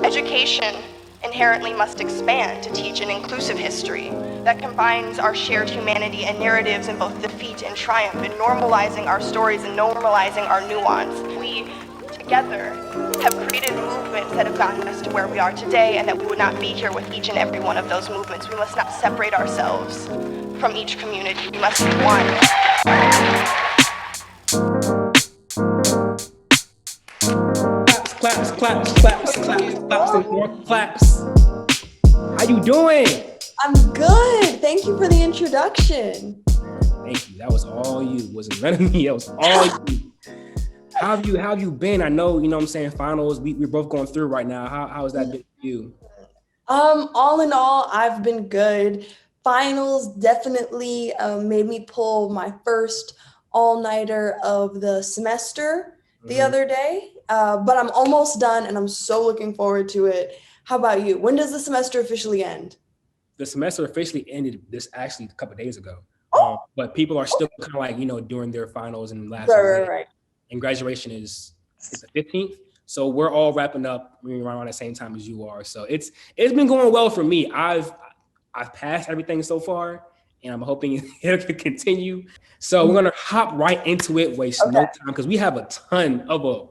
Education inherently must expand to teach an inclusive history that combines our shared humanity and narratives in both defeat and triumph, in normalizing our stories and normalizing our nuance. We, together, have created movements that have gotten us to where we are today, and that we would not be here with each and every one of those movements. We must not separate ourselves from each community. We must be one. Claps, claps, claps, claps, claps, and more claps. How you doing? I'm good. Thank you for the introduction. Thank you. That was all you. It wasn't none of me. That was all you. How have you been? I know, what I'm saying, finals, we're both going through right now. How has that been for you? All in all, I've been good. Finals definitely made me pull my first all-nighter of the semester the other day, but I'm almost done and I'm so looking forward to it. How about you? When does the semester officially end? The semester officially ended this actually a couple of days ago. Oh, But people are still kind of like, doing their finals and last right. and graduation is the 15th. So we're all wrapping up around the same time as you are. So it's been going well for me. I've passed everything so far, and I'm hoping it can continue. So we're gonna hop right into it, waste no time, because we have a ton of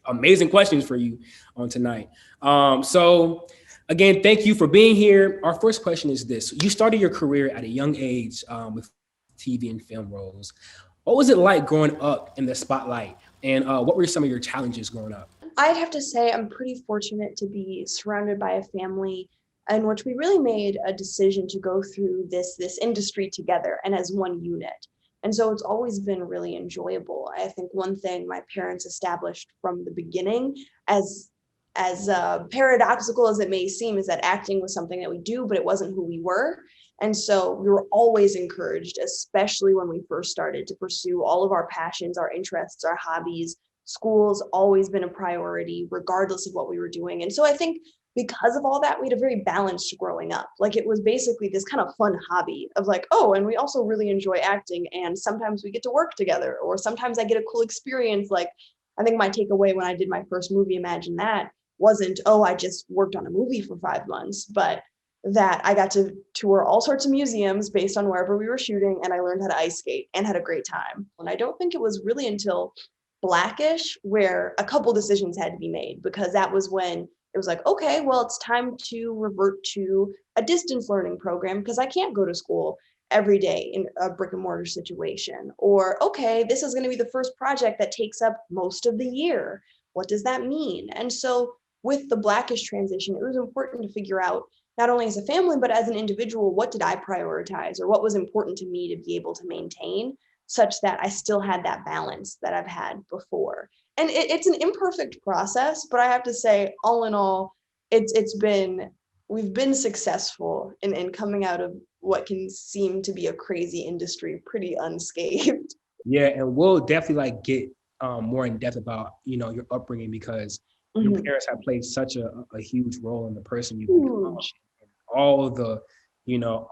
amazing questions for you on tonight. So again, thank you for being here. Our first question is this: you started your career at a young age with TV and film roles. What was it like growing up in the spotlight, and what were some of your challenges growing up? I'd have to say I'm pretty fortunate to be surrounded by a family in which we really made a decision to go through this industry together and as one unit. And so it's always been really enjoyable. I think one thing my parents established from the beginning, as paradoxical as it may seem, is that acting was something that we do, but it wasn't who we were. And so we were always encouraged, especially when we first started, to pursue all of our passions, our interests, our hobbies. School's always been a priority, regardless of what we were doing. And so I think because of all that, we had a very balanced growing up. Like, it was basically this kind of fun hobby of like, oh, and we also really enjoy acting. And sometimes we get to work together, or sometimes I get a cool experience. Like, I think my takeaway when I did my first movie, Imagine That, wasn't, oh, I just worked on a movie for 5 months, but that I got to tour all sorts of museums based on wherever we were shooting, and I learned how to ice skate and had a great time. And I don't think it was really until Blackish where a couple decisions had to be made, because that was when it was like, okay, well, it's time to revert to a distance learning program because I can't go to school every day in a brick and mortar situation. Or, okay, this is going to be the first project that takes up most of the year. What does that mean? And so with the Blackish transition, it was important to figure out, not only as a family, but as an individual, what did I prioritize, or what was important to me to be able to maintain, such that I still had that balance that I've had before. And it's an imperfect process, but I have to say, all in all, we've been successful in coming out of what can seem to be a crazy industry pretty unscathed. Yeah, and we'll definitely get more in depth about your upbringing, because your parents have played such a huge role in the person you've become. All of the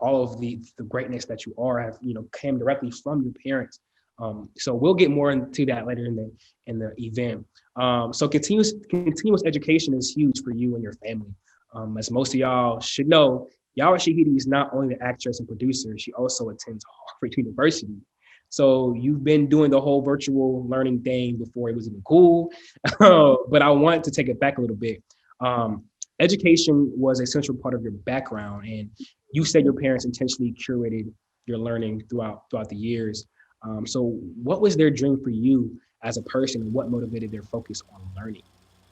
all of the greatness that you are have came directly from your parents. So we'll get more into that later in the event. So continuous education is huge for you and your family. As most of y'all should know, Yara Shahidi is not only the actress and producer, she also attends Harvard University. So you've been doing the whole virtual learning thing before it was even cool. But I want to take it back a little bit. Education was a central part of your background, and you said your parents intentionally curated your learning throughout the years. So what was their dream for you as a person, and what motivated their focus on learning?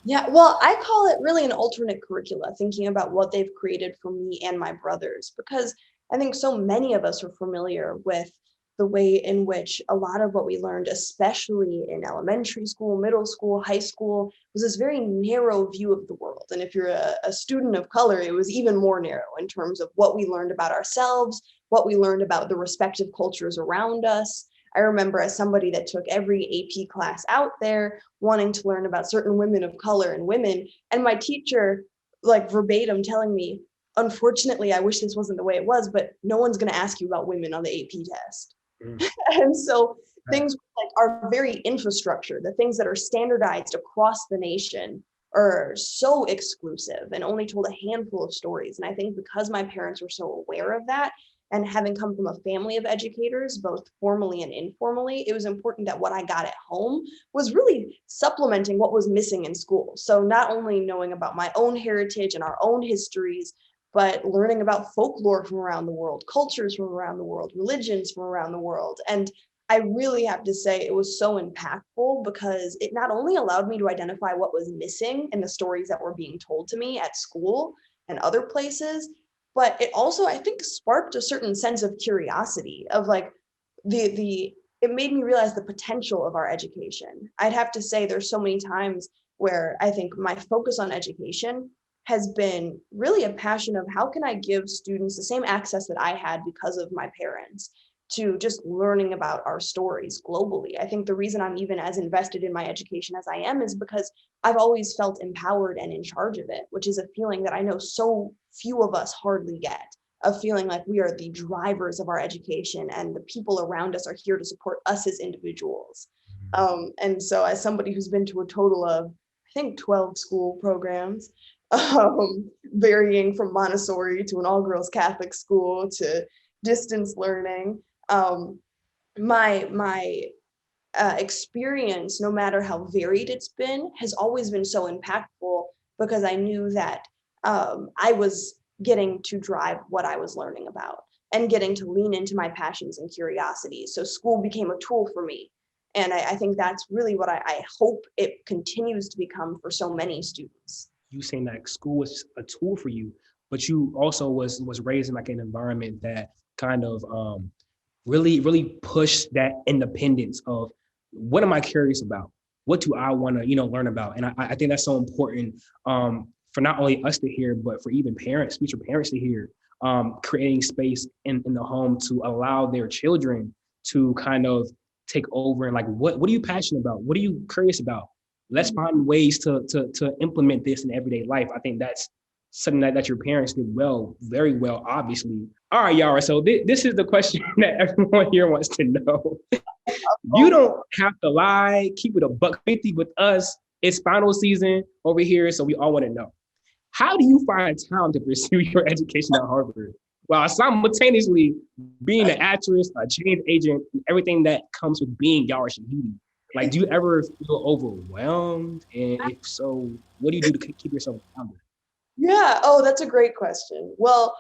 Yeah, well, I call it really an alternate curricula, thinking about what they've created for me and my brothers, because I think so many of us are familiar with the way in which a lot of what we learned, especially in elementary school, middle school, high school, was this very narrow view of the world. And if you're a student of color, it was even more narrow in terms of what we learned about ourselves, what we learned about the respective cultures around us. I remember, as somebody that took every AP class out there, wanting to learn about certain women of color and women, and my teacher, like, verbatim telling me, unfortunately, I wish this wasn't the way it was, but no one's going to ask you about women on the AP test. And so things like our very infrastructure, the things that are standardized across the nation, are so exclusive and only told a handful of stories. And I think because my parents were so aware of that, and having come from a family of educators, both formally and informally, it was important that what I got at home was really supplementing what was missing in school. So not only knowing about my own heritage and our own histories, but learning about folklore from around the world, cultures from around the world, religions from around the world. And I really have to say it was so impactful because it not only allowed me to identify what was missing in the stories that were being told to me at school and other places, but it also, I think, sparked a certain sense of curiosity of like it made me realize the potential of our education. I'd have to say there's so many times where I think my focus on education has been really a passion of how can I give students the same access that I had because of my parents to just learning about our stories globally. I think the reason I'm even as invested in my education as I am is because I've always felt empowered and in charge of it, which is a feeling that I know so few of us hardly get, of feeling like we are the drivers of our education and the people around us are here to support us as individuals. And so as somebody who's been to a total of, I think, 12 school programs, varying from Montessori to an all-girls Catholic school to distance learning, my experience, no matter how varied it's been, has always been so impactful because I knew that I was getting to drive what I was learning about and getting to lean into my passions and curiosities. So school became a tool for me. And I think that's really what I hope it continues to become for so many students. You saying that school was a tool for you, but you also was raised in like an environment that kind of really pushed that independence of what am I curious about? What do I want to, learn about? And I think that's so important for not only us to hear, but for even parents, future parents to hear, creating space in the home to allow their children to kind of take over and like, what are you passionate about? What are you curious about? Let's find ways to implement this in everyday life. I think that's something that your parents did well, very well, obviously. All right, Yara. So this is the question that everyone here wants to know. You don't have to lie. Keep it a $150 with us. It's final season over here, so we all want to know. How do you find time to pursue your education at Harvard while simultaneously being an actress, a change agent, and everything that comes with being Yara Shahidi? Like, do you ever feel overwhelmed? And if so, what do you do to keep yourself grounded? Yeah. Oh, that's a great question. Well,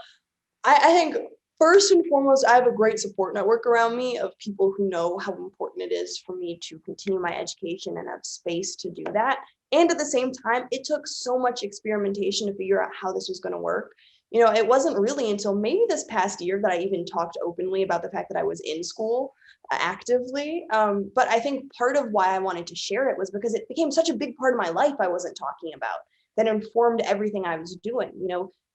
I think first and foremost, I have a great support network around me of people who know how important it is for me to continue my education and have space to do that. And at the same time, it took so much experimentation to figure out how this was going to work. It wasn't really until maybe this past year that I even talked openly about the fact that I was in school actively. But I think part of why I wanted to share it was because it became such a big part of my life I wasn't talking about that informed everything I was doing.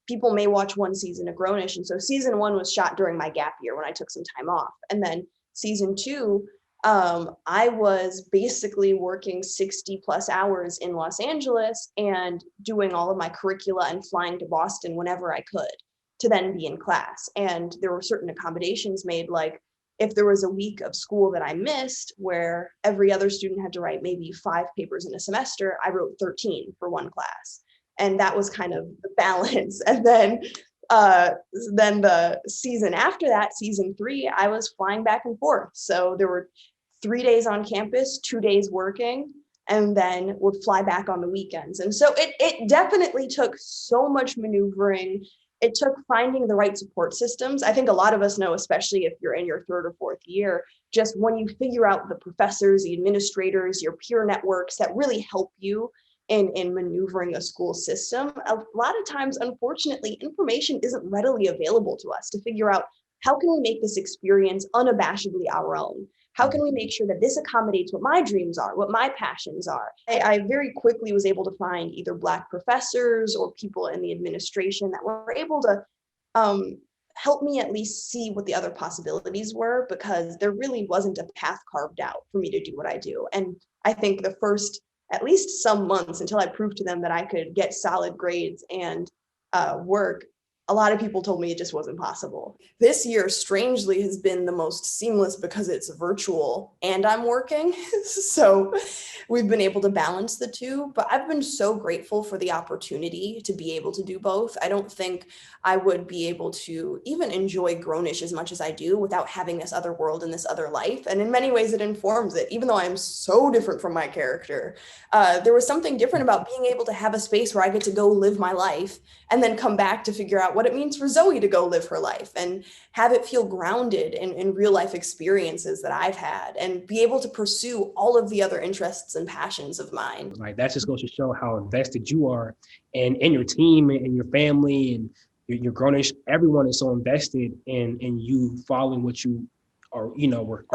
People may watch one season of Grownish. And so season 1 was shot during my gap year when I took some time off. And then season 2, I was basically working 60 plus hours in Los Angeles and doing all of my curricula and flying to Boston whenever I could to then be in class. And there were certain accommodations made, like if there was a week of school that I missed where every other student had to write maybe 5 papers in a semester, I wrote 13 for one class. And that was kind of the balance. And then the season after that, season 3, I was flying back and forth. So there were 3 days on campus, 2 days working, and then would fly back on the weekends. And so it definitely took so much maneuvering. It took finding the right support systems. I think a lot of us know, especially if you're in your 3rd or 4th year, just when you figure out the professors, the administrators, your peer networks that really help you in maneuvering a school system, a lot of times, unfortunately, information isn't readily available to us to figure out how can we make this experience unabashedly our own? How can we make sure that this accommodates what my dreams are, what my passions are? I very quickly was able to find either Black professors or people in the administration that were able to help me at least see what the other possibilities were, because there really wasn't a path carved out for me to do what I do. And I think the first at least some months until I proved to them that I could get solid grades and work, a lot of people told me it just wasn't possible. This year, strangely, has been the most seamless because it's virtual and I'm working. So we've been able to balance the two, but I've been so grateful for the opportunity to be able to do both. I don't think I would be able to even enjoy Grownish as much as I do without having this other world and this other life. And in many ways, it informs it, even though I'm so different from my character. There was something different about being able to have a space where I get to go live my life and then come back to figure out what it means for Zoe to go live her life and have it feel grounded in real life experiences that I've had and be able to pursue all of the other interests and passions of mine. Like that just goes to show how invested you are in your team and your family and your Grownish. Everyone is so invested in you following what you are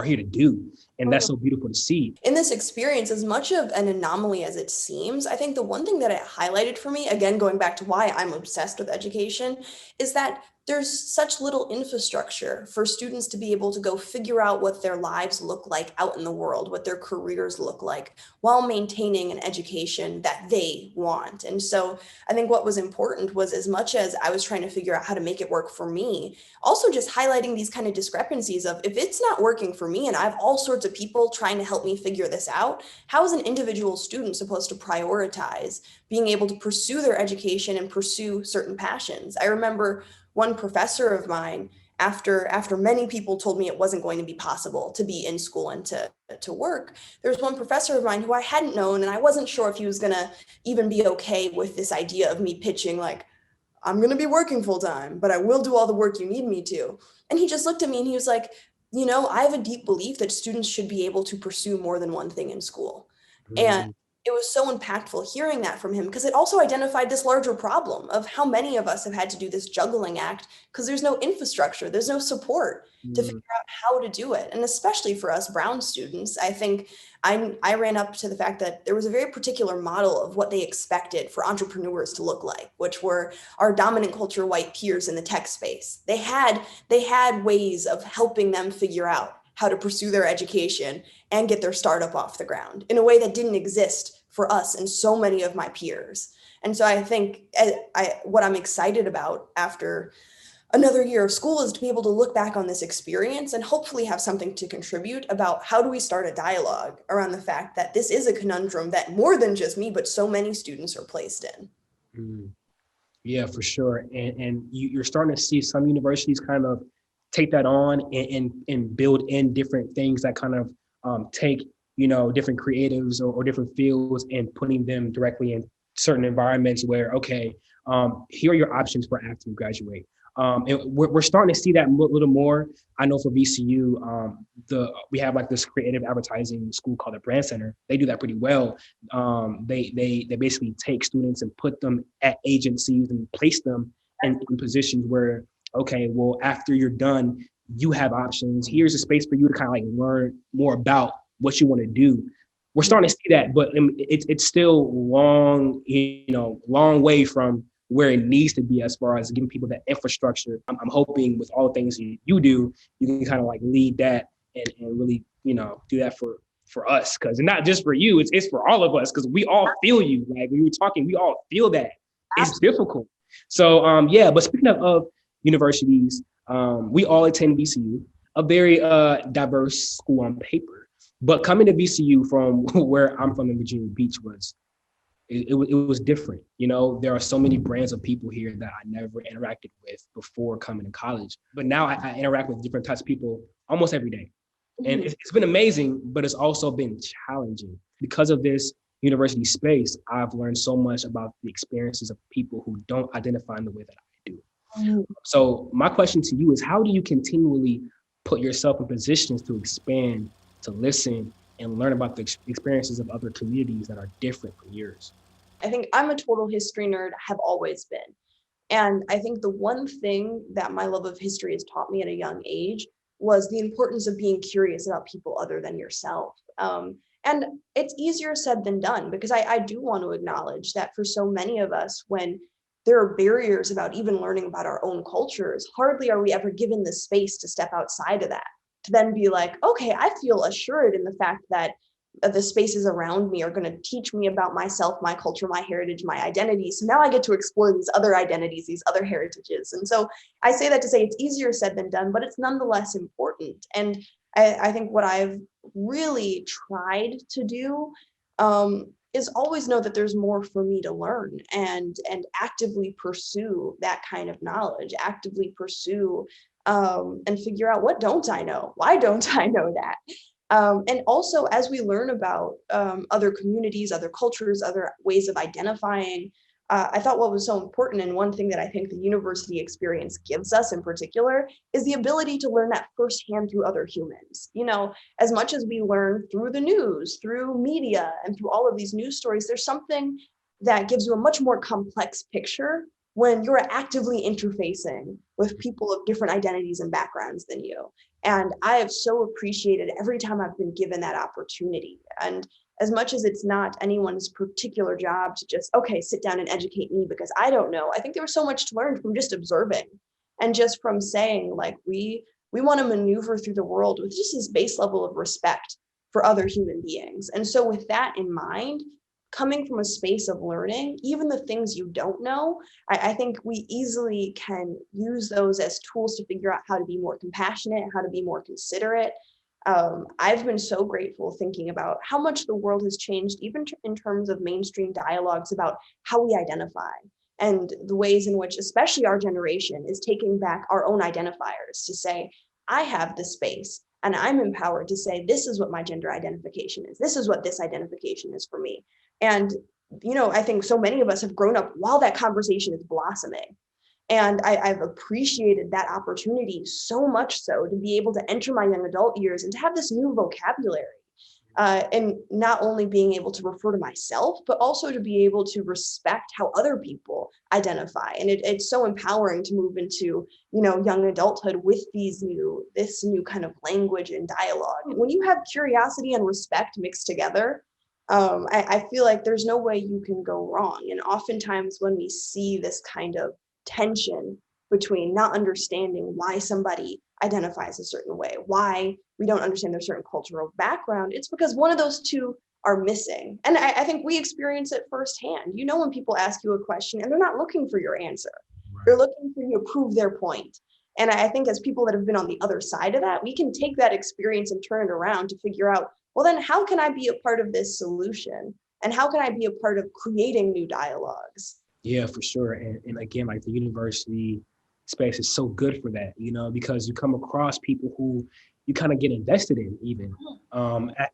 here to do. And that's so beautiful to see. In this experience, as much of an anomaly as it seems, I think the one thing that it highlighted for me, again, going back to why I'm obsessed with education, is that there's such little infrastructure for students to be able to go figure out what their lives look like out in the world, what their careers look like, while maintaining an education that they want. And so I think what was important was, as much as I was trying to figure out how to make it work for me, also just highlighting these kind of discrepancies of, if it's not working for me and I have all sorts of people trying to help me figure this out, how is an individual student supposed to prioritize being able to pursue their education and pursue certain passions? I remember one professor of mine, after many people told me it wasn't going to be possible to be in school and to work, there was one professor of mine who I hadn't known, and I wasn't sure if he was going to even be okay with this idea of me pitching, like, I'm going to be working full time, but I will do all the work you need me to. And he just looked at me and he was like, I have a deep belief that students should be able to pursue more than one thing in school. And it was so impactful hearing that from him, because it also identified this larger problem of how many of us have had to do this juggling act because there's no infrastructure, there's no support to figure out how to do it. And especially for us brown students, I think I ran up to the fact that there was a very particular model of what they expected for entrepreneurs to look like, which were our dominant culture white peers in the tech space. They had ways of helping them figure out how to pursue their education and get their startup off the ground in a way that didn't exist for us and so many of my peers. And so I think what I'm excited about after another year of school is to be able to look back on this experience and hopefully have something to contribute about how do we start a dialogue around the fact that this is a conundrum that more than just me, but so many students are placed in. Yeah, for sure. And you're starting to see some universities kind of take that on and build in different things that kind of take, different creatives or different fields and putting them directly in certain environments where, okay, here are your options for after you graduate. And we're starting to see that a little more. I know for VCU, we have like this creative advertising school called the Brand Center. They do that pretty well. They basically take students and put them at agencies and place them in positions where, okay, well, after you're done, you have options. Here's a space for you to kind of like learn more about what you want to do. We're starting to see that, but it's still long way from where it needs to be as far as giving people that infrastructure. I'm hoping with all the things you do, you can kind of like lead that and really, do that for us. Cause not just for you, it's for all of us. Cause we all feel you. Like when you were talking, we all feel that. It's difficult. So but speaking of universities, we all attend VCU, a very diverse school on paper. But coming to VCU from where I'm from in Virginia Beach it was different. There are so many brands of people here that I never interacted with before coming to college. But now I interact with different types of people almost every day. And it's been amazing, but it's also been challenging. Because of this university space, I've learned so much about the experiences of people who don't identify in the way that I do. So my question to you is, how do you continually put yourself in positions to expand, to listen, and learn about the experiences of other communities that are different from yours? I think I'm a total history nerd, have always been. And I think the one thing that my love of history has taught me at a young age was the importance of being curious about people other than yourself. And it's easier said than done, because I do want to acknowledge that for so many of us, when there are barriers about even learning about our own cultures, hardly are we ever given the space to step outside of that, to then be like, okay, I feel assured in the fact that the spaces around me are going to teach me about myself, my culture, my heritage, my identity. So now I get to explore these other identities, these other heritages. And so I say that to say it's easier said than done, but it's nonetheless important. And I think what I've really tried to do is always know that there's more for me to learn, and actively pursue that kind of knowledge, actively pursue and figure out, what don't I know? Why don't I know that? And also, as we learn about other communities, other cultures, other ways of identifying, I thought what was so important, and one thing that I think the university experience gives us in particular, is the ability to learn that firsthand through other humans. You know, as much as we learn through the news, through media, and through all of these news stories, there's something that gives you a much more complex picture when you're actively interfacing with people of different identities and backgrounds than you. And I have so appreciated every time I've been given that opportunity. And as much as it's not anyone's particular job to just, okay, sit down and educate me because I don't know, I think there was so much to learn from just observing, and just from saying, like, we want to maneuver through the world with just this base level of respect for other human beings. And so with that in mind, coming from a space of learning, even the things you don't know, I think we easily can use those as tools to figure out how to be more compassionate, how to be more considerate. I've been so grateful thinking about how much the world has changed, even in terms of mainstream dialogues about how we identify, and the ways in which, especially our generation, is taking back our own identifiers to say, I have the space and I'm empowered to say, this is what my gender identification is. This is what this identification is for me. And, you know, I think so many of us have grown up while that conversation is blossoming. And I've appreciated that opportunity so much so to be able to enter my young adult years and to have this new vocabulary. And not only being able to refer to myself, but also to be able to respect how other people identify. And it's so empowering to move into, you know, young adulthood with this new kind of language and dialogue. And when you have curiosity and respect mixed together, I feel like there's no way you can go wrong. And oftentimes when we see this kind of tension between not understanding why somebody identifies a certain way, why we don't understand their certain cultural background, it's because one of those two are missing. And I think we experience it firsthand. You know, when people ask you a question and they're not looking for your answer, they're looking for you to prove their point. And I think as people that have been on the other side of that, we can take that experience and turn it around to figure out, well, then how can I be a part of this solution? And how can I be a part of creating new dialogues? Yeah, for sure. And again, like the university space is so good for that, you know, because you come across people who you kind of get invested in, even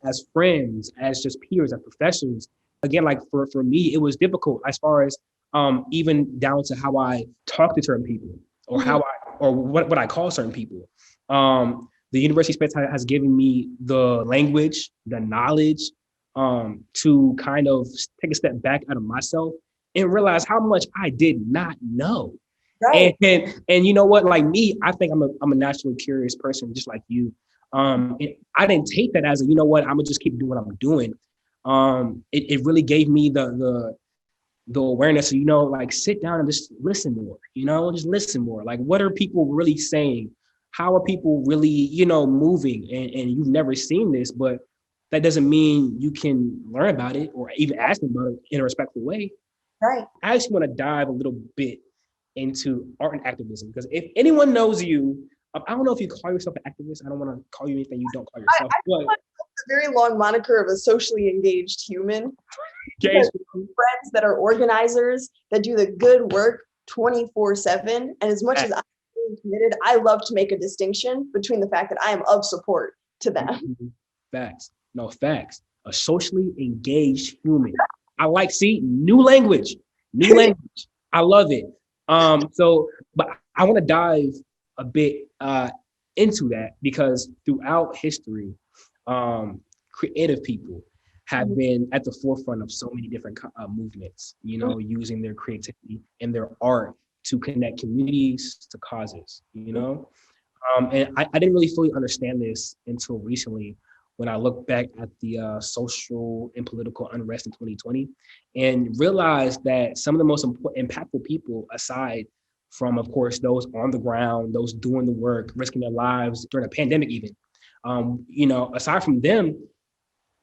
as friends, as just peers, as professors. Again, like for me, it was difficult as far as even down to how I talk to certain people, or how or what I call certain people. The university space has given me the language, the knowledge, to kind of take a step back out of myself and realize how much I did not know. Right. And you know what? Like me, I think I'm a naturally curious person, just like you. And I didn't take that as a, you know what, I'm gonna just keep doing what I'm doing. It really gave me the awareness of, you know, like sit down and just listen more. You know, just listen more. Like, what are people really saying? How are people really, you know, moving? And you've never seen this, but that doesn't mean you can learn about it or even ask them about it in a respectful way. Right. I just want to dive a little bit into art and activism, because if anyone knows you, I don't know if you call yourself an activist. I don't want to call you anything you don't call yourself. I but a very long moniker of a socially engaged human. Because friends that are organizers that do the good work 24/7. And as much as I'm committed, I love to make a distinction between the fact that I am of support to them. Facts. No, facts. A socially engaged human. I like, see, new language. I love it. But I want to dive a bit into that, because throughout history, creative people have been at the forefront of so many different movements, you know, using their creativity and their art to connect communities to causes, you know. And I didn't really fully understand this until recently, when I look back at the social and political unrest in 2020 and realized that some of the most impactful people, aside from, of course, those on the ground, those doing the work, risking their lives during a pandemic even, you know, aside from them,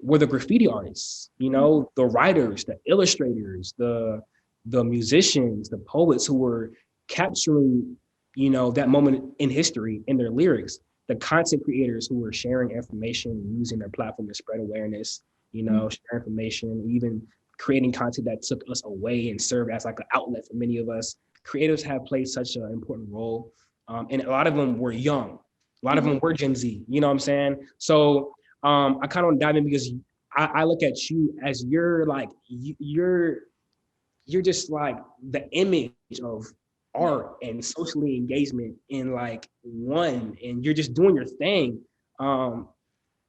were the graffiti artists, you know, the writers, the illustrators, the musicians, the poets who were capturing, you know, that moment in history in their lyrics, the content creators who were sharing information, using their platform to spread awareness, you know, share information, even creating content that took us away and served as like an outlet for many of us. Creatives have played such an important role. And a lot of them were young. A lot of them were Gen Z, you know what I'm saying? So I kind of want to dive in because I look at you as you're just like the image of art and socially engagement in like one, and you're just doing your thing.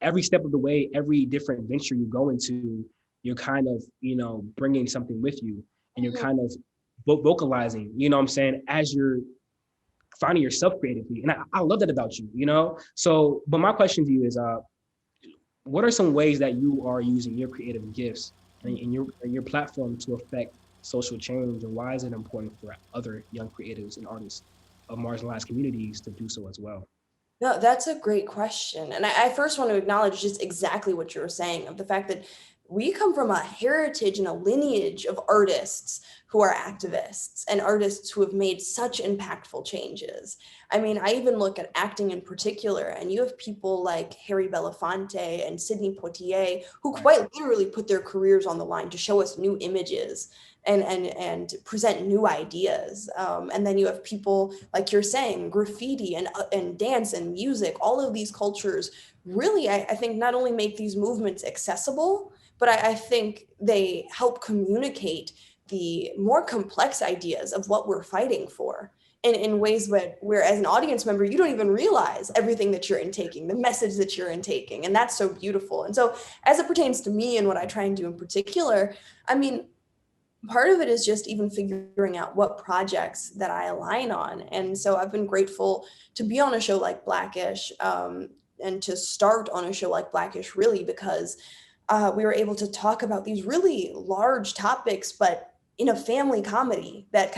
Every step of the way, every different venture you go into, you're kind of, you know, bringing something with you, and you're kind of vocalizing, you know what I'm saying, as you're finding yourself creatively. And I love that about you, you know? So, but my question to you is, what are some ways that you are using your creative gifts and your platform to affect social change, and why is it important for other young creatives and artists of marginalized communities to do so as well? No, that's a great question. And I first want to acknowledge just exactly what you were saying of the fact that we come from a heritage and a lineage of artists who are activists and artists who have made such impactful changes. I mean, I even look at acting in particular, and you have people like Harry Belafonte and Sidney Poitier, who quite literally put their careers on the line to show us new images and present new ideas. And then you have people like you're saying, graffiti and dance and music, all of these cultures really, I think, not only make these movements accessible, but I think they help communicate the more complex ideas of what we're fighting for in ways where as an audience member, you don't even realize everything that you're intaking, the message that you're intaking. And that's so beautiful. And so as it pertains to me and what I try and do in particular, I mean, part of it is just even figuring out what projects that I align on. And so I've been grateful to be on a show like Blackish, and to start on a show like Blackish really because we were able to talk about these really large topics, but in a family comedy that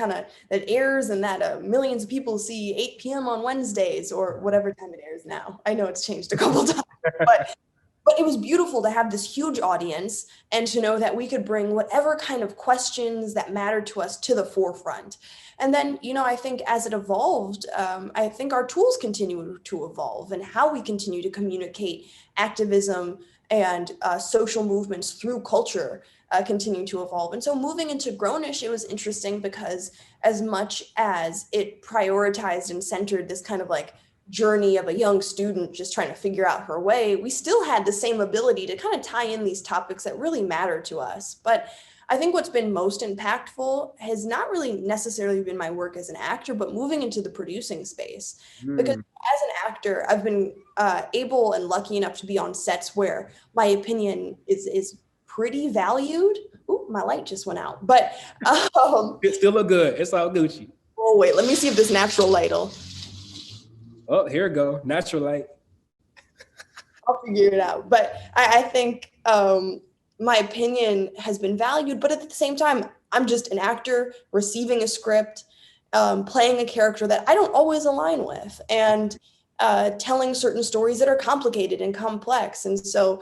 airs and that millions of people see 8 p.m. on Wednesdays or whatever time it airs now. I know it's changed a couple times, but it was beautiful to have this huge audience and to know that we could bring whatever kind of questions that mattered to us to the forefront. And then, you know, I think as it evolved, I think our tools continue to evolve and how we continue to communicate activism and social movements through culture continue to evolve. And so moving into Grownish, it was interesting because as much as it prioritized and centered this kind of like journey of a young student just trying to figure out her way, we still had the same ability to kind of tie in these topics that really matter to us. But I think what's been most impactful has not really necessarily been my work as an actor, but moving into the producing space. Because as an actor, I've been able and lucky enough to be on sets where my opinion is pretty valued. Ooh, my light just went out. But it still look good. It's all Gucci. Oh wait, let me see if this natural light'll. Oh, here we go. Natural light. I'll figure it out. But I think my opinion has been valued, but at the same time, I'm just an actor receiving a script, playing a character that I don't always align with, and telling certain stories that are complicated and complex. And so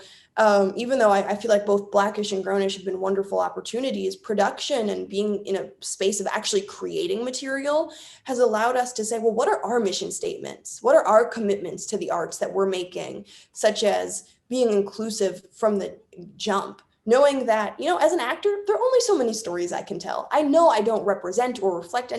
even though I feel like both Blackish and Grownish have been wonderful opportunities, production and being in a space of actually creating material has allowed us to say, well, what are our mission statements? What are our commitments to the arts that we're making, such as being inclusive from the jump? Knowing that, you know, as an actor, there are only so many stories I can tell. I know I don't represent or reflect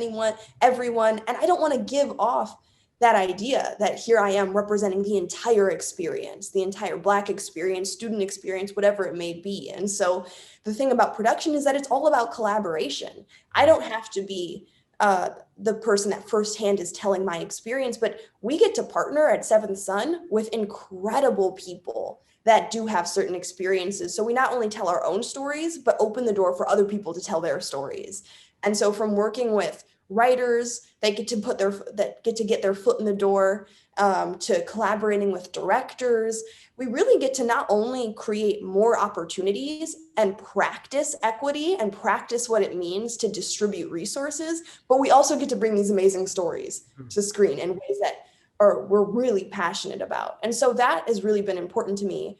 everyone, and I don't want to give off that idea that here I am representing the entire experience, the entire Black experience, student experience, whatever it may be. And so the thing about production is that it's all about collaboration. I don't have to be the person that firsthand is telling my experience, but we get to partner at Seventh Son with incredible people that do have certain experiences. So we not only tell our own stories, but open the door for other people to tell their stories. And so from working with writers that get to get their foot in the door, to collaborating with directors, we really get to not only create more opportunities and practice equity and practice what it means to distribute resources, but we also get to bring these amazing stories to screen in ways that we're really passionate about. And so that has really been important to me.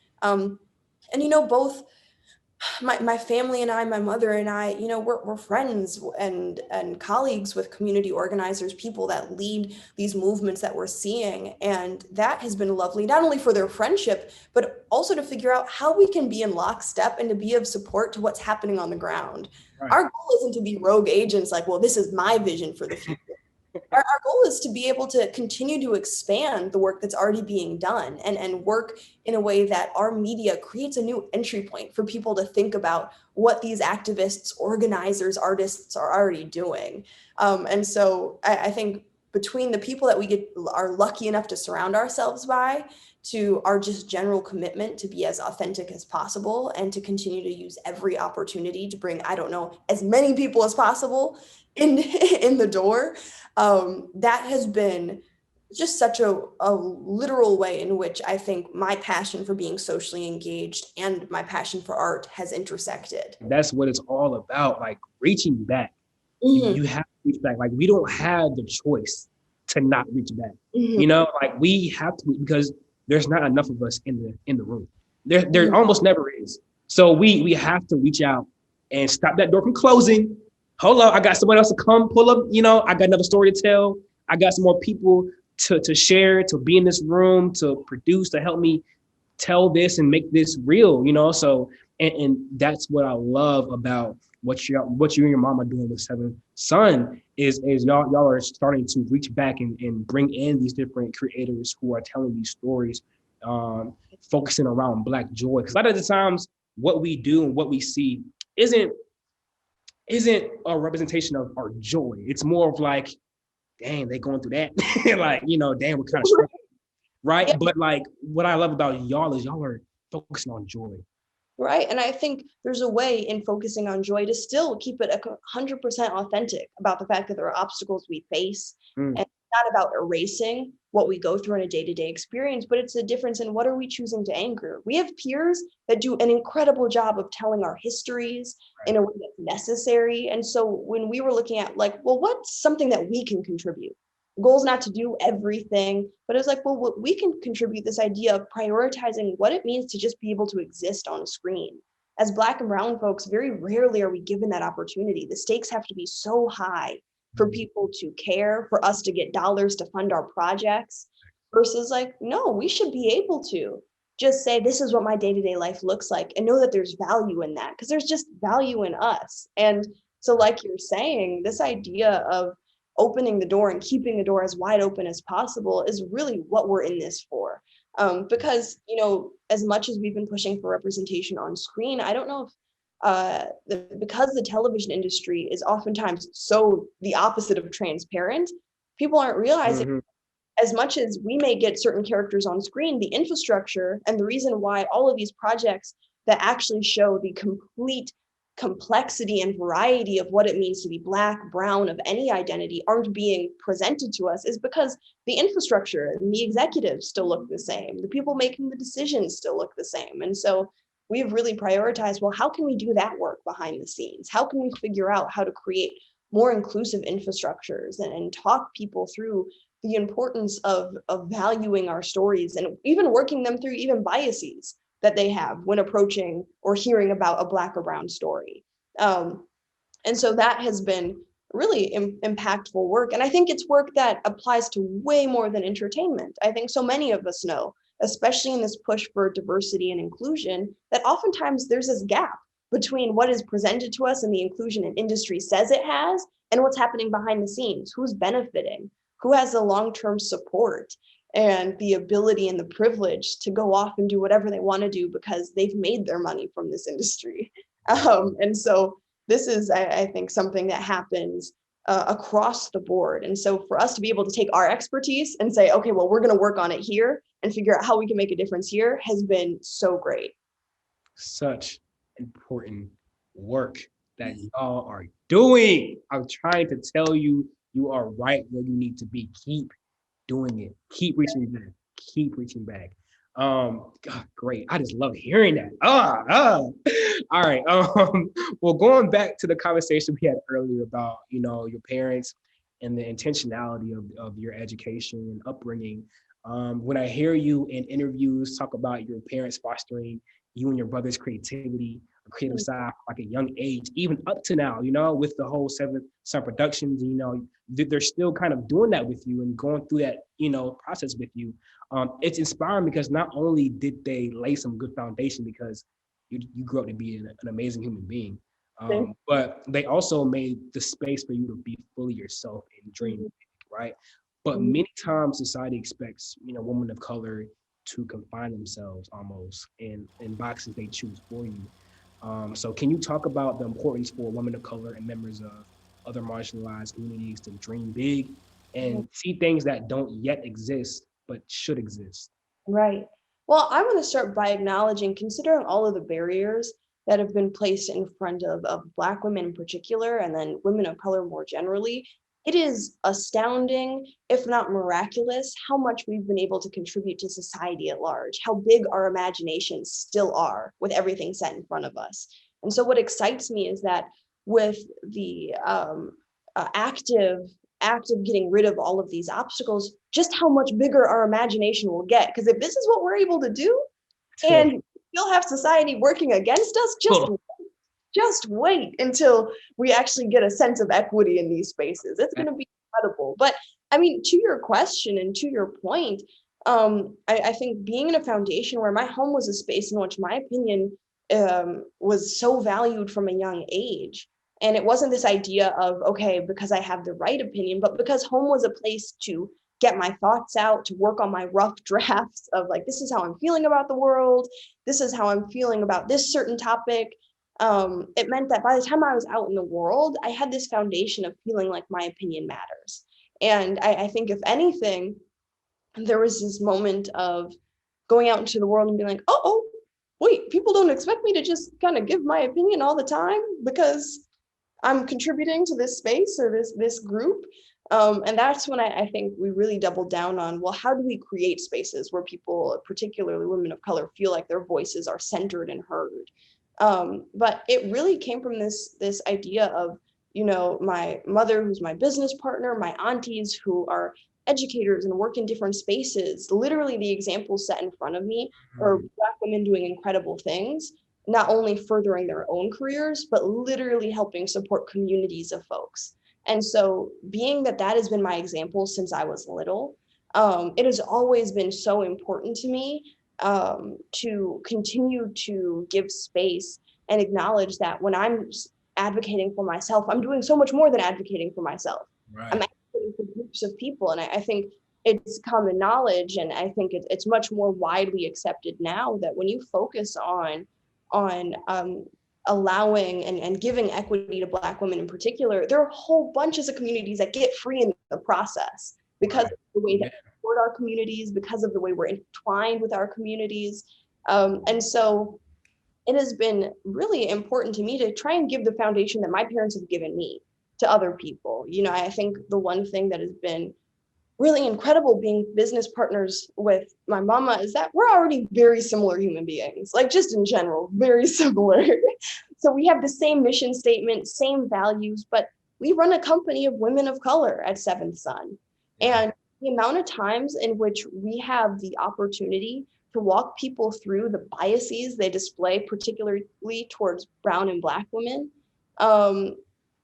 And both my family and I, my mother and I, we're friends and colleagues with community organizers, people that lead these movements that we're seeing. And that has been lovely, not only for their friendship, but also to figure out how we can be in lockstep and to be of support to what's happening on the ground. Right. Our goal isn't to be rogue agents like, well, this is my vision for the future. Our goal is to be able to continue to expand the work that's already being done and work in a way that our media creates a new entry point for people to think about what these activists, organizers, artists are already doing. And so I think between the people that we are lucky enough to surround ourselves by, to our just general commitment to be as authentic as possible and to continue to use every opportunity to bring, I don't know, as many people as possible in the door, that has been just such a literal way in which I think my passion for being socially engaged and my passion for art has intersected. That's what it's all about, like reaching back. Mm-hmm. You have to reach back. Like we don't have the choice to not reach back. Mm-hmm. Like we have to, because there's not enough of us in the room. There almost never is. So we have to reach out and stop that door from closing. Hold on, I got someone else to come pull up. I got another story to tell. I got some more people to share, to be in this room, to produce, to help me tell this and make this real. So and that's what I love about what you and your mom are doing with Seventh Son is y'all are starting to reach back and bring in these different creators who are telling these stories, focusing around Black joy. Because a lot of the times what we do and what we see isn't a representation of our joy. It's more of like, dang, they going through that. Like, damn, we're kind of struggling. Right. Yeah. But like what I love about y'all is y'all are focusing on joy. Right. And I think there's a way in focusing on joy to still keep it 100% authentic about the fact that there are obstacles we face. And it's not about erasing what we go through in a day-to-day experience, but it's a difference in what are we choosing to anchor. We have peers that do an incredible job of telling our histories in a way that's necessary. And so when we were looking at like, well, what's something that we can contribute? The goal is not to do everything, but it's like, well, we can contribute this idea of prioritizing what it means to just be able to exist on a screen. As Black and brown folks, very rarely are we given that opportunity. The stakes have to be so high for people to care, for us to get dollars to fund our projects, versus like, no, we should be able to just say, this is what my day-to-day life looks like, and know that there's value in that, because there's just value in us. And so like you're saying, this idea of opening the door and keeping the door as wide open as possible is really what we're in this for. Because, as much as we've been pushing for representation on screen, I don't know if because the television industry is oftentimes so the opposite of transparent, people aren't realizing as much as we may get certain characters on screen, the infrastructure and the reason why all of these projects that actually show the complete complexity and variety of what it means to be Black, brown, of any identity aren't being presented to us is because the infrastructure and the executives still look the same. The people making the decisions still look the same. And so we've really prioritized, well, how can we do that work behind the scenes? How can we figure out how to create more inclusive infrastructures and talk people through the importance of valuing our stories and even working them through even biases that they have when approaching or hearing about a Black or brown story. And so that has been really impactful work. And I think it's work that applies to way more than entertainment. I think so many of us know, especially in this push for diversity and inclusion, that oftentimes there's this gap between what is presented to us and the inclusion an industry says it has and what's happening behind the scenes, who's benefiting, who has the long-term support and the ability and the privilege to go off and do whatever they want to do because they've made their money from this industry. And so this is, I think, something that happens across the board. And so for us to be able to take our expertise and say, okay, well, we're going to work on it here and figure out how we can make a difference here has been so great. Such important work that y'all are doing. I'm trying to tell you, you are right where you need to be. Keep doing it. Keep reaching back. Keep reaching back. God, great. I just love hearing that. All right. Well, going back to the conversation we had earlier about, your parents and the intentionality of your education and upbringing. When I hear you in interviews talk about your parents fostering, you and your brother's creativity, or creative side, like a young age, even up to now, with the whole Seven Sun Productions, they're still kind of doing that with you and going through that, process with you. It's inspiring because not only did they lay some good foundation because you grew up to be an amazing human being, but they also made the space for you to be fully yourself and dream, right? But many times society expects, women of color to confine themselves almost in boxes they choose for you. So can you talk about the importance for women of color and members of other marginalized communities to dream big and see things that don't yet exist, but should exist? Right. Well, I want to start by acknowledging, considering all of the barriers that have been placed in front of Black women in particular, and then women of color more generally, it is astounding, if not miraculous, how much we've been able to contribute to society at large, how big our imaginations still are with everything set in front of us. And so what excites me is that with the act of getting rid of all of these obstacles, just how much bigger our imagination will get. Because if this is what we're able to do, and still have society working against us, just wait until we actually get a sense of equity in these spaces. It's going to be incredible. But I mean, to your question and to your point, I think being in a foundation where my home was a space in which my opinion was so valued from a young age. And it wasn't this idea of, okay, because I have the right opinion, but because home was a place to get my thoughts out, to work on my rough drafts of like, this is how I'm feeling about the world. This is how I'm feeling about this certain topic. It meant that by the time I was out in the world, I had this foundation of feeling like my opinion matters. And I think if anything, there was this moment of going out into the world and being like, oh, wait, people don't expect me to just kind of give my opinion all the time because I'm contributing to this space or this group. And that's when I think we really doubled down on, well, how do we create spaces where people, particularly women of color, feel like their voices are centered and heard? But it really came from this idea of, my mother, who's my business partner, my aunties who are educators and work in different spaces. Literally the examples set in front of me are Black women doing incredible things, not only furthering their own careers, but literally helping support communities of folks. And so being that has been my example since I was little, it has always been so important to me to continue to give space and acknowledge that when I'm advocating for myself, I'm doing so much more than advocating for myself. Right. I'm advocating for groups of people. And I think it's common knowledge, and I think it's much more widely accepted now that when you focus on allowing and giving equity to Black women in particular, there are whole bunches of communities that get free in the process because of the way that we support our communities, because of the way we're entwined with our communities. And so it has been really important to me to try and give the foundation that my parents have given me to other people. I think the one thing that has been really incredible being business partners with my mama is that we're already very similar human beings, like just in general, very similar. So we have the same mission statement, same values, but we run a company of women of color at Seventh Sun. And the amount of times in which we have the opportunity to walk people through the biases they display, particularly towards brown and Black women,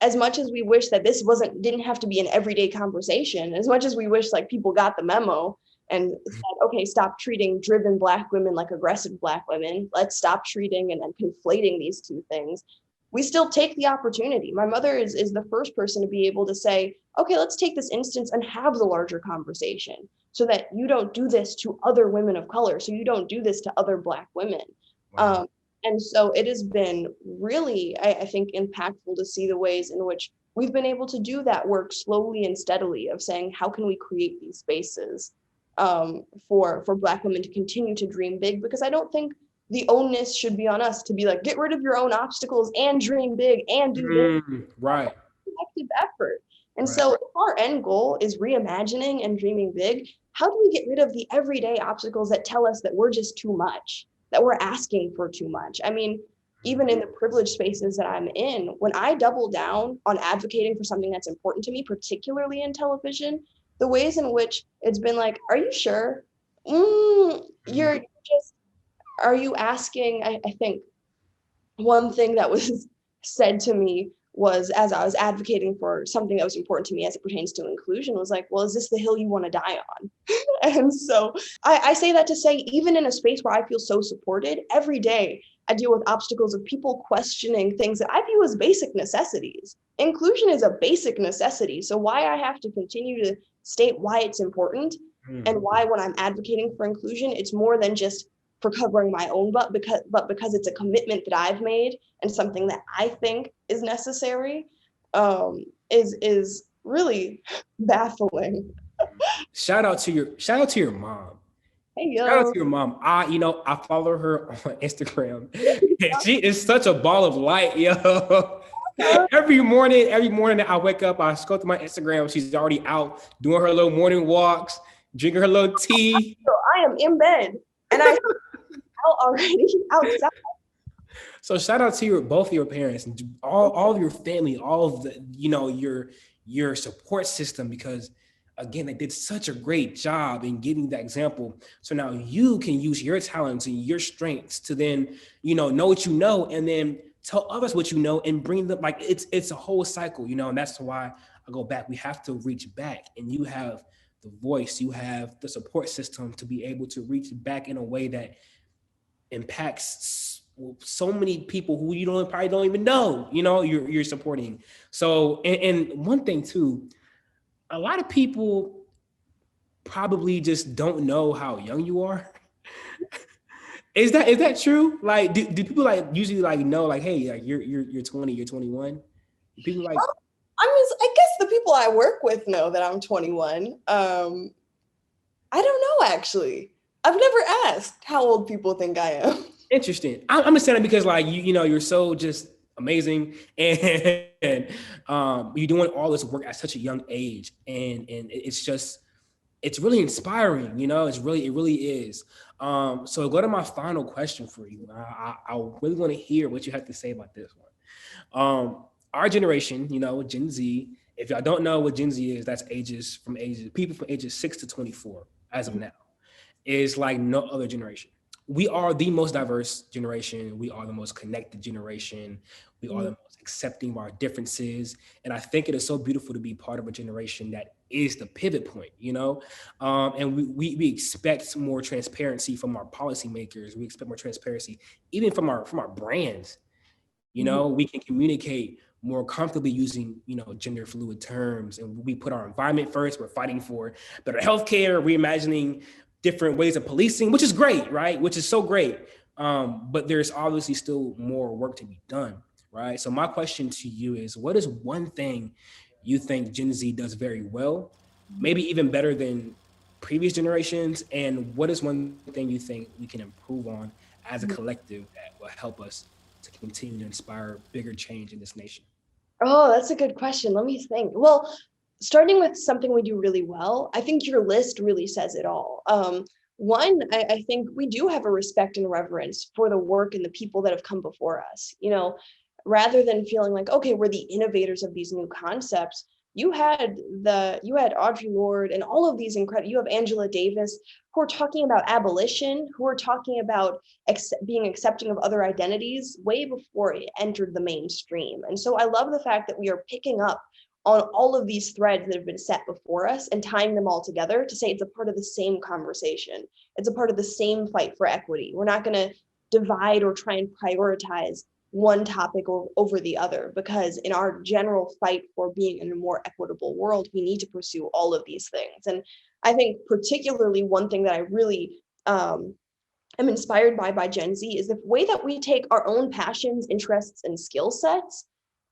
as much as we wish that this didn't have to be an everyday conversation, as much as we wish like people got the memo and said, okay, stop treating driven Black women like aggressive Black women. Let's stop treating and conflating these two things. We still take the opportunity. My mother is the first person to be able to say, okay, let's take this instance and have the larger conversation so that you don't do this to other women of color, so you don't do this to other Black women. Wow. And so it has been really, I think, impactful to see the ways in which we've been able to do that work slowly and steadily of saying, how can we create these spaces for Black women to continue to dream big? Because I don't think the onus should be on us to be like, get rid of your own obstacles and dream big and do this. Right. Collective effort. And so if our end goal is reimagining and dreaming big, how do we get rid of the everyday obstacles that tell us that we're just too much, that we're asking for too much? I mean, even in the privileged spaces that I'm in, when I double down on advocating for something that's important to me, particularly in television, the ways in which it's been like, are you sure? You're just Are you asking, I think one thing that was said to me was, as I was advocating for something that was important to me as it pertains to inclusion, was like, well, is this the hill you want to die on? And so I say that to say, even in a space where I feel so supported, every day I deal with obstacles of people questioning things that I view as basic necessities. Inclusion is a basic necessity. So why I have to continue to state why it's important, and why when I'm advocating for inclusion, it's more than just for covering my own butt, because it's a commitment that I've made and something that I think is necessary, is really baffling. Shout out to your mom. Hey Shout out yo. to your mom. I follow her on Instagram. And she is such a ball of light, yo. Every morning that I wake up, I scroll through my Instagram. She's already out doing her little morning walks, drinking her little tea. So I am in bed and I out already outside. So shout out to both of your parents and all of your family, all of the, your support system, because again, they did such a great job in giving that example. So now you can use your talents and your strengths to then, know what you know, and then tell others what you know and bring them, like it's a whole cycle, and that's why I go back. We have to reach back, and you have the voice, you have the support system to be able to reach back in a way that impacts so many people who you probably don't even know, you're supporting. So, and one thing too, a lot of people probably just don't know how young you are. Is that true? Like, do people like usually like know, like, hey, like you're 20, you're 21? People like, I guess the people I work with know that I'm 21. I don't know, actually. I've never asked how old people think I am. interesting. I'm just saying it because like you're so just amazing, and you're doing all this work at such a young age, and it's really inspiring. It really is. So go to my final question for you. I really want to hear what you have to say about this one. Our generation, Gen Z. If y'all don't know what Gen Z is, that's people from ages 6 to 24 as of now. Is like no other generation. We are the most diverse generation. We are the most connected generation. We are the most accepting of our differences. And I think it is so beautiful to be part of a generation that is the pivot point, and we expect more transparency from our policymakers. We expect more transparency, even from our brands. We can communicate more comfortably using, gender fluid terms, and we put our environment first. We're fighting for better healthcare, reimagining different ways of policing, which is great, right? Which is so great. But there's obviously still more work to be done, right? So my question to you is, what is one thing you think Gen Z does very well, maybe even better than previous generations? And what is one thing you think we can improve on as a collective that will help us to continue to inspire bigger change in this nation? Oh, that's a good question. Let me think. Well, starting with something we do really well, I think your list really says it all. One, I think we do have a respect and reverence for the work and the people that have come before us. Rather than feeling like, okay, we're the innovators of these new concepts. You had Audre Lorde and all of these incredible. You have Angela Davis, who are talking about abolition, who are talking about being accepting of other identities way before it entered the mainstream. And so I love the fact that we are picking up on all of these threads that have been set before us and tying them all together to say it's a part of the same conversation. It's a part of the same fight for equity. We're not going to divide or try and prioritize one topic over the other, because in our general fight for being in a more equitable world, we need to pursue all of these things. And I think particularly one thing that I really am inspired by Gen Z is the way that we take our own passions, interests, and skill sets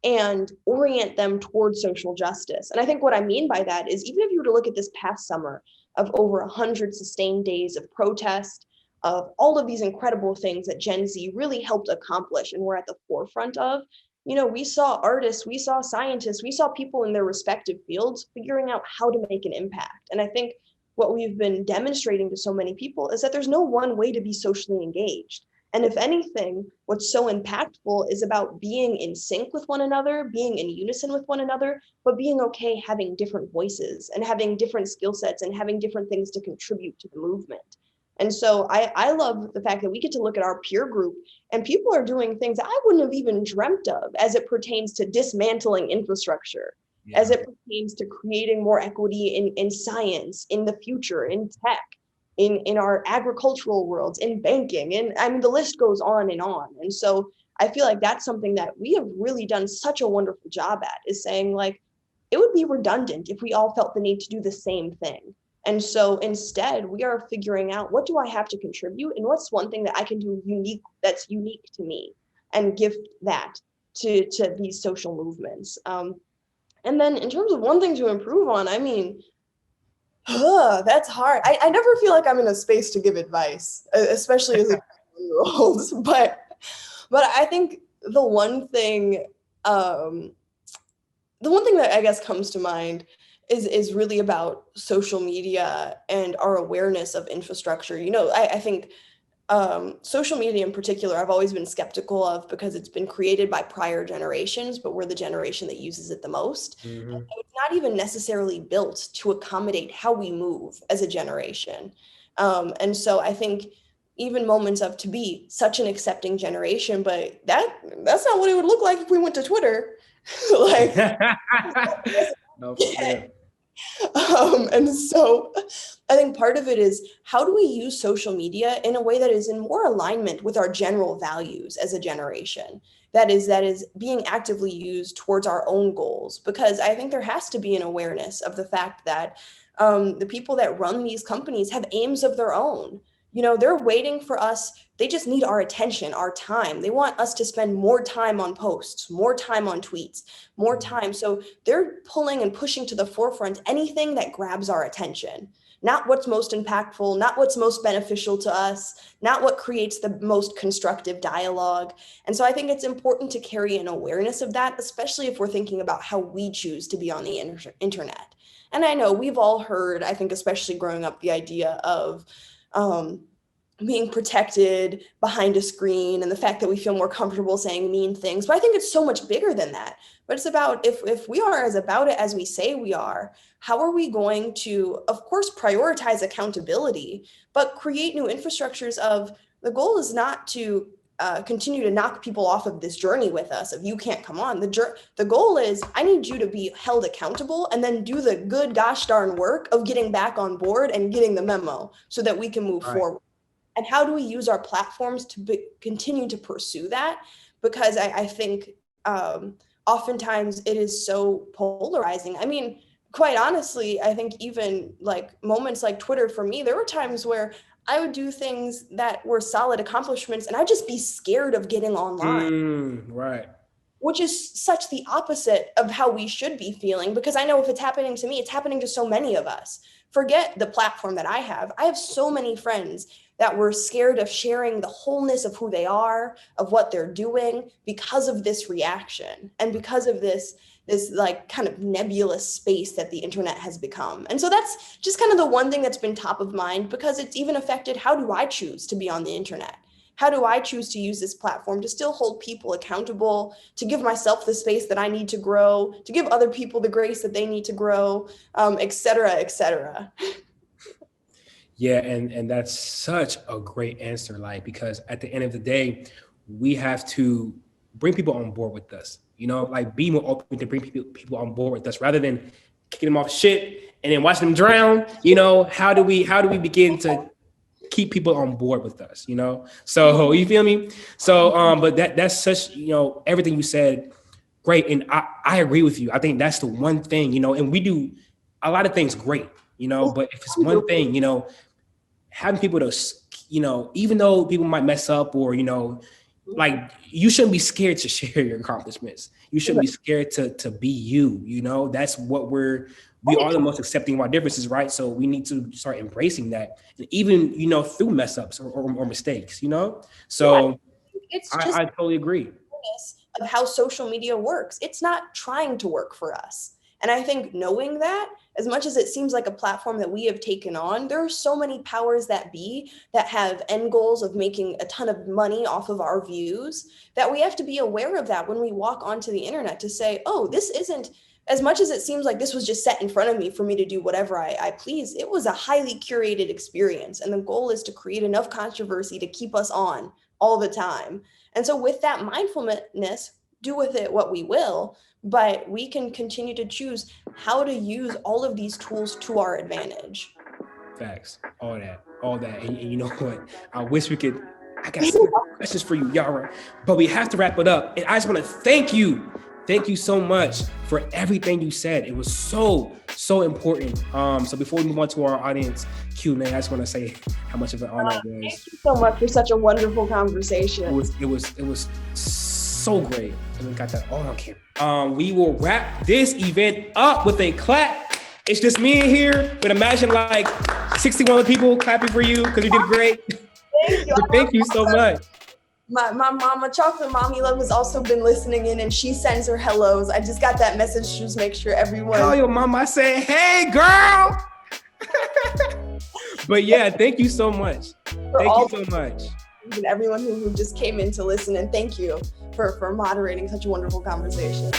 and orient them towards social justice. And I think what I mean by that is, even if you were to look at this past summer of over 100 sustained days of protest, of all of these incredible things that Gen Z really helped accomplish and were at the forefront of, we saw artists, we saw scientists, we saw people in their respective fields figuring out how to make an impact. And I think what we've been demonstrating to so many people is that there's no one way to be socially engaged. And if anything, what's so impactful is about being in sync with one another, being in unison with one another, but being okay having different voices and having different skill sets and having different things to contribute to the movement. And so I love the fact that we get to look at our peer group and people are doing things I wouldn't have even dreamt of as it pertains to dismantling infrastructure, as it pertains to creating more equity in science, in the future, in tech, in our agricultural worlds, in banking, and I mean, the list goes on and on. And so I feel like that's something that we have really done such a wonderful job at, is saying like, it would be redundant if we all felt the need to do the same thing. And so instead, we are figuring out, what do I have to contribute? And what's one thing that I can do that's unique to me, and give that to these social movements. And then in terms of one thing to improve on, I mean, that's hard. I never feel like I'm in a space to give advice, especially as a year-old. But I think the one thing that I guess comes to mind is really about social media and our awareness of infrastructure. You know, I think social media in particular, I've always been skeptical of, because it's been created by prior generations, but we're the generation that uses it the most. Mm-hmm. It's not even necessarily built to accommodate how we move as a generation. And so I think even moments of, to be such an accepting generation, but that's not what it would look like if we went to Twitter. Like, no, yeah. And so I think part of it is, how do we use social media in a way that is in more alignment with our general values as a generation? That is being actively used towards our own goals, because I think there has to be an awareness of the fact that the people that run these companies have aims of their own. You know, they're waiting for us. They just need our attention, our time. They want us to spend more time on posts, more time on tweets, more time. So they're pulling and pushing to the forefront anything that grabs our attention, not what's most impactful, not what's most beneficial to us, not what creates the most constructive dialogue. And so I think it's important to carry an awareness of that, especially if we're thinking about how we choose to be on the internet. And I know we've all heard, I think, especially growing up, the idea of being protected behind a screen, and the fact that we feel more comfortable saying mean things. But I think it's so much bigger than that. But it's about, if we are as about it as we say we are, how are we going to, of course, prioritize accountability, but create new infrastructures of, the goal is not to continue to knock people off of this journey with us, if you can't come on. The goal is, I need you to be held accountable, and then do the good gosh darn work of getting back on board and getting the memo so that we can move forward. And how do we use our platforms to continue to pursue that? Because I think oftentimes it is so polarizing. I mean, quite honestly, I think even like moments like Twitter, for me, there were times where I would do things that were solid accomplishments, and I'd just be scared of getting online. Right. Which is such the opposite of how we should be feeling, because I know if it's happening to me, it's happening to so many of us. Forget the platform that I have. I have so many friends that were scared of sharing the wholeness of who they are, of what they're doing, because of this reaction, and because of this like kind of nebulous space that the internet has become. And so that's just kind of the one thing that's been top of mind, because it's even affected, how do I choose to be on the internet? How do I choose to use this platform to still hold people accountable, to give myself the space that I need to grow, to give other people the grace that they need to grow, et cetera, et cetera. Yeah, and that's such a great answer, like, because at the end of the day, we have to bring people on board with us, you know, like be more open to bring people on board with us, rather than kicking them off shit and then watching them drown. You know, how do we begin to keep people on board with us, you know? So you feel me? So but that's such, you know, everything you said, great. And I agree with you. I think that's the one thing, you know, and we do a lot of things great, you know, but if it's one thing, you know, having people to, you know, even though people might mess up, or, you know, like, you shouldn't be scared to share your accomplishments. You shouldn't be scared to be you, you know. That's what we are the most accepting of our differences, right? So we need to start embracing that, and even, you know, through mess ups or mistakes, you know. So it's just I totally agree of how social media works. It's not trying to work for us. And I think knowing that, as much as it seems like a platform that we have taken on, there are so many powers that be that have end goals of making a ton of money off of our views, that we have to be aware of that when we walk onto the internet, to say, oh, this isn't as much as it seems like this was just set in front of me for me to do whatever I please, it was a highly curated experience. And the goal is to create enough controversy to keep us on all the time. And so with that mindfulness, do with it what we will, but we can continue to choose how to use all of these tools to our advantage. Facts, all that. And you know what? I wish we could, I got some questions for you, Yara, but we have to wrap it up. And I just want to thank you. Thank you so much for everything you said. It was so important. So before we move on to our audience Q&A, I just want to say how much of an honor it was. Thank you so much for such a wonderful conversation. It was so great. And we got that all on camera. We will wrap this event up with a clap. It's just me in here, but imagine like 61 other people clapping for you because you did great. Thank you. Thank you so much. My mama, Chocolate Mommy Love, has also been listening in, and she sends her hellos. I just got that message to just make sure everyone. Call your mama, I say, hey, girl. But yeah, thank you so much. Thank you so much. And everyone who just came in to listen, and thank you for moderating such a wonderful conversation.